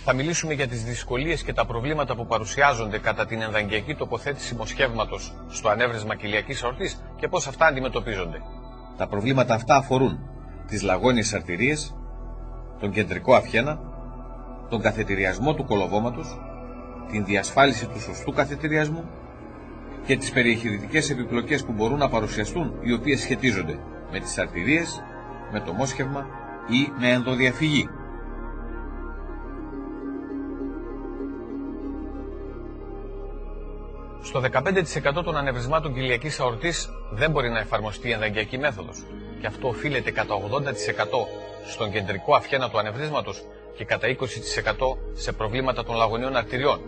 Θα μιλήσουμε για τις δυσκολίες και τα προβλήματα που παρουσιάζονται κατά την ενδαγγειακή τοποθέτηση μοσχεύματος στο ανέβρεσμα κοιλιακής αορτής και πώς αυτά αντιμετωπίζονται. Τα προβλήματα αυτά αφορούν τις λαγόνιες αρτηρίες, τον κεντρικό αυχένα, τον καθετηριασμό του κολοβώματος, την διασφάλιση του σωστού καθετηριασμού και τις περιεχειρητικές επιπλοκές που μπορούν να παρουσιαστούν, οι οποίες σχετίζονται με τις αρτηρίες, με το μόσχευμα ή με ενδοδιαφυγή. Στο 15% των ανεβρισμάτων κοιλιακής αορτής δεν μπορεί να εφαρμοστεί η ενδαγγειακή μέθοδος και αυτό οφείλεται κατά 80% στον κεντρικό αυχένα του ανεβρίσματος και κατά 20% σε προβλήματα των λαγωνίων αρτηριών.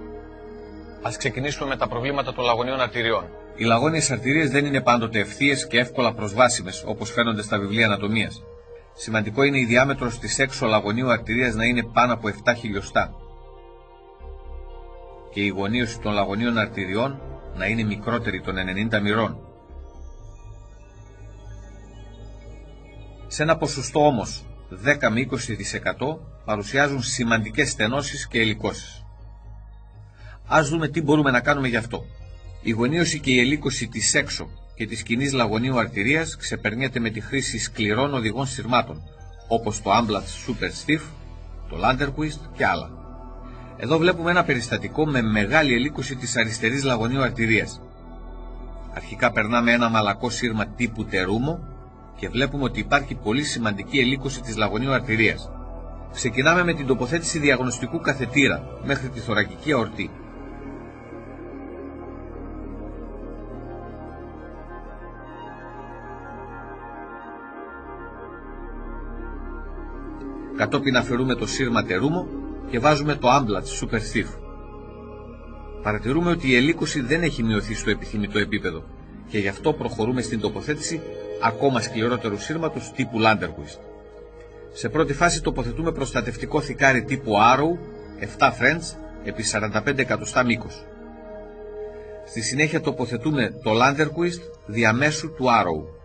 Ας ξεκινήσουμε με τα προβλήματα των λαγωνίων αρτηριών. Οι λαγόνιες αρτηρίες δεν είναι πάντοτε ευθείες και εύκολα προσβάσιμες, όπως φαίνονται στα βιβλία ανατομίας. Σημαντικό είναι η διάμετρος της έξω λαγωνίου αρτηρίας να είναι πάνω από 7 χιλιοστά και η γωνίωση των λαγωνίων αρτηριών να είναι μικρότερη των 90 μοιρών. Σε ένα ποσοστό όμως 10 με 20% παρουσιάζουν σημαντικές στενώσεις και ελικώσεις. Ας δούμε τι μπορούμε να κάνουμε γι' αυτό. Η γωνίωση και η ελίκωση της έξω και της κοινής λαγωνίου αρτηρίας ξεπερνιέται με τη χρήση σκληρών οδηγών συρμάτων, όπως το Amblat Super Stiff, το Landerquist και άλλα. Εδώ βλέπουμε ένα περιστατικό με μεγάλη ελίκωση της αριστερής λαγωνίου αρτηρίας. Αρχικά περνάμε ένα μαλακό σύρμα τύπου τερούμο και βλέπουμε ότι υπάρχει πολύ σημαντική ελίκωση της λαγωνίου αρτηρίας. Ξεκινάμε με την τοποθέτηση διαγνωστικού καθετήρα μέχρι τη θωρακική αορτή. Κατόπιν αφαιρούμε το σύρμα τερούμο και βάζουμε το Amblat Super Stiff. Παρατηρούμε ότι η ελίκωση δεν έχει μειωθεί στο επιθυμητό επίπεδο και γι' αυτό προχωρούμε στην τοποθέτηση ακόμα σκληρότερου σύρματος τύπου Landerquist. Σε πρώτη φάση τοποθετούμε προστατευτικό θικάρι τύπου Arrow 7 French επί 45 εκατοστά μήκος. Στη συνέχεια τοποθετούμε το Landerquist διαμέσου του Arrow.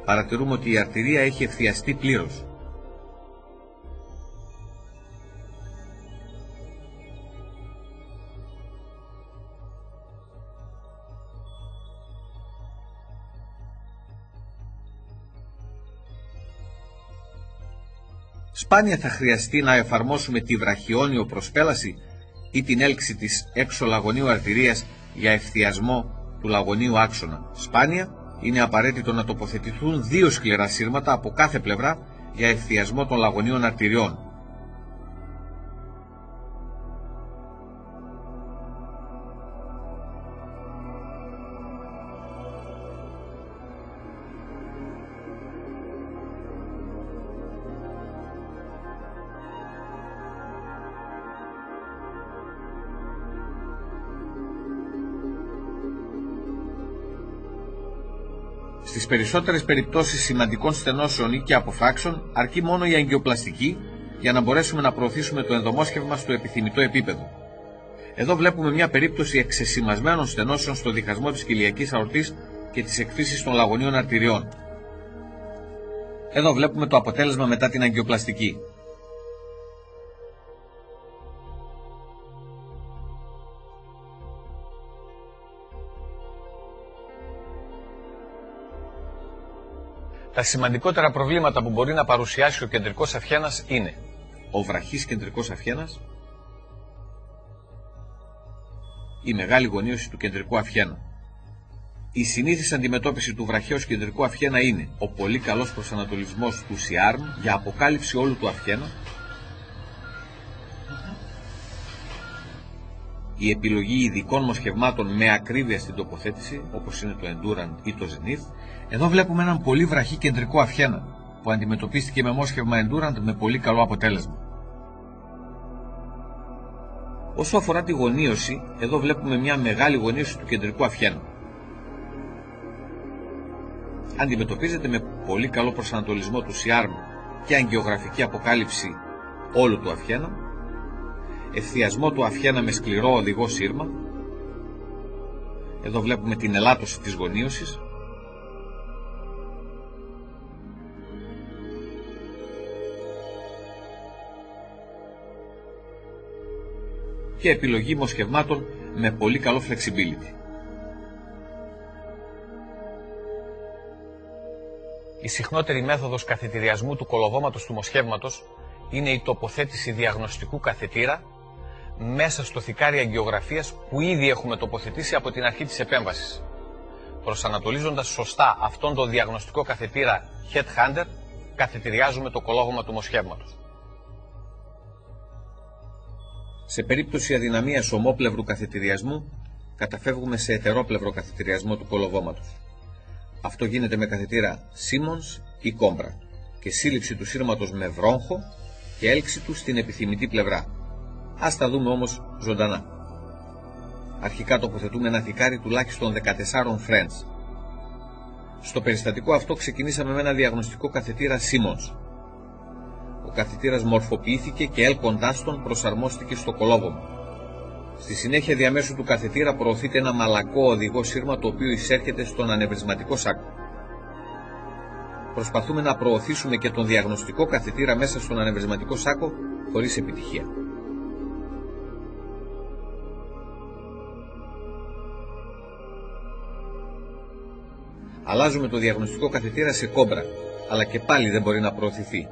Παρατηρούμε ότι η αρτηρία έχει ευθιαστεί πλήρως. Σπάνια θα χρειαστεί να εφαρμόσουμε τη βραχιόνιο προσπέλαση ή την έλξη της έξω λαγωνίου αρτηρίας για ευθιασμό του λαγωνίου άξονα. Σπάνια είναι απαραίτητο να τοποθετηθούν 2 σκληρά σύρματα από κάθε πλευρά για ευθιασμό των λαγωνίων αρτηριών. Στις περισσότερες περιπτώσεις σημαντικών στενώσεων ή και αποφράξεων αρκεί μόνο η αγγιοπλαστική για να μπορέσουμε να προωθήσουμε το ενδομόσχευμα στο επιθυμητό επίπεδο. Εδώ βλέπουμε μια περίπτωση εξεσημασμένων στενώσεων στο διχασμό της κοιλιακής αορτής και της εκφύσης των λαγωνίων αρτηριών. Εδώ βλέπουμε το αποτέλεσμα μετά την αγγιοπλαστική. Τα σημαντικότερα προβλήματα που μπορεί να παρουσιάσει ο κεντρικός αυχένας είναι ο βραχής κεντρικός αυχένας, η μεγάλη γωνίωση του κεντρικού αυχένα. Η συνήθις αντιμετώπιση του βραχαίου κεντρικού αυχένα είναι ο πολύ καλός προσανατολισμός του C-arm για αποκάλυψη όλου του αυχένα, η επιλογή ειδικών μοσχευμάτων με ακρίβεια στην τοποθέτηση, όπως είναι το Endurant ή το Zenith. Εδώ βλέπουμε έναν πολύ βραχή κεντρικό αυχένα που αντιμετωπίστηκε με μόσχευμα Endurant με πολύ καλό αποτέλεσμα. Όσο αφορά τη γωνίωση, εδώ βλέπουμε μια μεγάλη γωνίωση του κεντρικού αυχένα. Αντιμετωπίζεται με πολύ καλό προσανατολισμό του C-arm και αγγιογραφική αποκάλυψη όλου του αυχένα, ευθιασμό του αυχένα με σκληρό οδηγό σύρμα. Εδώ βλέπουμε την ελάττωση της γωνίωσης. και επιλογή μοσχευμάτων με πολύ καλό flexibility. Η συχνότερη μέθοδος καθετηριασμού του κολοβώματος του μοσχεύματος είναι η τοποθέτηση διαγνωστικού καθετήρα μέσα στο θικάρι αγγιογραφίας που ήδη έχουμε τοποθετήσει από την αρχή της επέμβασης. Προσανατολίζοντας σωστά αυτόν τον διαγνωστικό καθετήρα headhunder, καθετηριάζουμε το κολόβωμα του μοσχεύματος. Σε περίπτωση αδυναμίας ομόπλευρου καθετηριασμού, καταφεύγουμε σε ετερόπλευρο καθετηριασμό του κολοβώματος. Αυτό γίνεται με καθετήρα Simmons ή Cobra και σύλληψη του σύρματος με βρόγχο και έλξη του στην επιθυμητή πλευρά. Ας τα δούμε όμως ζωντανά. Αρχικά τοποθετούμε ένα θικάρι τουλάχιστον 14 French. Στο περιστατικό αυτό ξεκινήσαμε με ένα διαγνωστικό καθετήρα Simmons. Ο καθετήρας μορφοποιήθηκε και έλκοντάς τον προσαρμόστηκε στο κολόβωμα. Στη συνέχεια διαμέσου του καθετήρα προωθείται ένα μαλακό οδηγό σύρμα το οποίο εισέρχεται στον ανεβρισματικό σάκο. Προσπαθούμε να προωθήσουμε και τον διαγνωστικό καθετήρα μέσα στον ανεβρισματικό σάκο χωρίς επιτυχία. Αλλάζουμε το διαγνωστικό καθετήρα σε Cobra, αλλά και πάλι δεν μπορεί να προωθηθεί.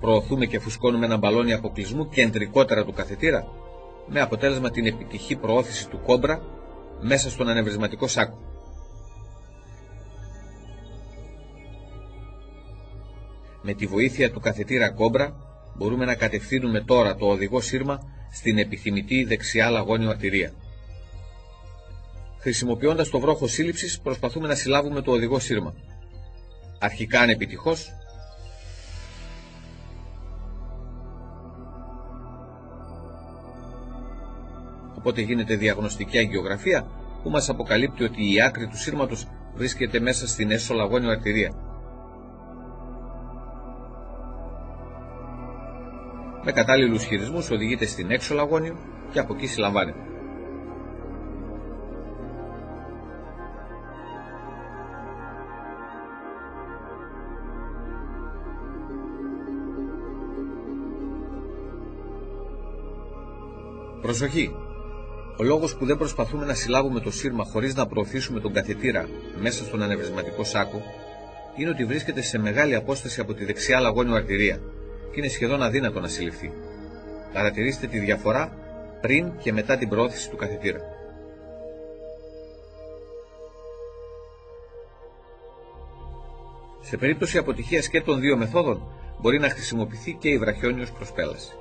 Προωθούμε και φουσκώνουμε ένα μπαλόνι αποκλεισμού κεντρικότερα του καθετήρα, με αποτέλεσμα την επιτυχή προώθηση του Cobra μέσα στον ανεβρισματικό σάκο. Με τη βοήθεια του καθετήρα Cobra μπορούμε να κατευθύνουμε τώρα το οδηγό σύρμα στην επιθυμητή δεξιά λαγόνιο αρτηρία. Χρησιμοποιώντας το βρόχο σύλληψης προσπαθούμε να συλλάβουμε το οδηγό σύρμα. Αρχικά ανεπιτυχώς, οπότε γίνεται διαγνωστική αγγιογραφία που μας αποκαλύπτει ότι η άκρη του σύρματος βρίσκεται μέσα στην έσω λαγόνιο αρτηρία. Με κατάλληλους χειρισμούς οδηγείται στην έξω λαγόνιο και από εκεί συλλαμβάνεται. Προσοχή! Ο λόγος που δεν προσπαθούμε να συλλάβουμε το σύρμα χωρίς να προωθήσουμε τον καθετήρα μέσα στον ανεβρισματικό σάκο είναι ότι βρίσκεται σε μεγάλη απόσταση από τη δεξιά λαγόνιο αρτηρία και είναι σχεδόν αδύνατο να συλληφθεί. Παρατηρήστε τη διαφορά πριν και μετά την προώθηση του καθετήρα. Σε περίπτωση αποτυχίας και των δύο μεθόδων μπορεί να χρησιμοποιηθεί και η βραχιόνιος προσπέλαση.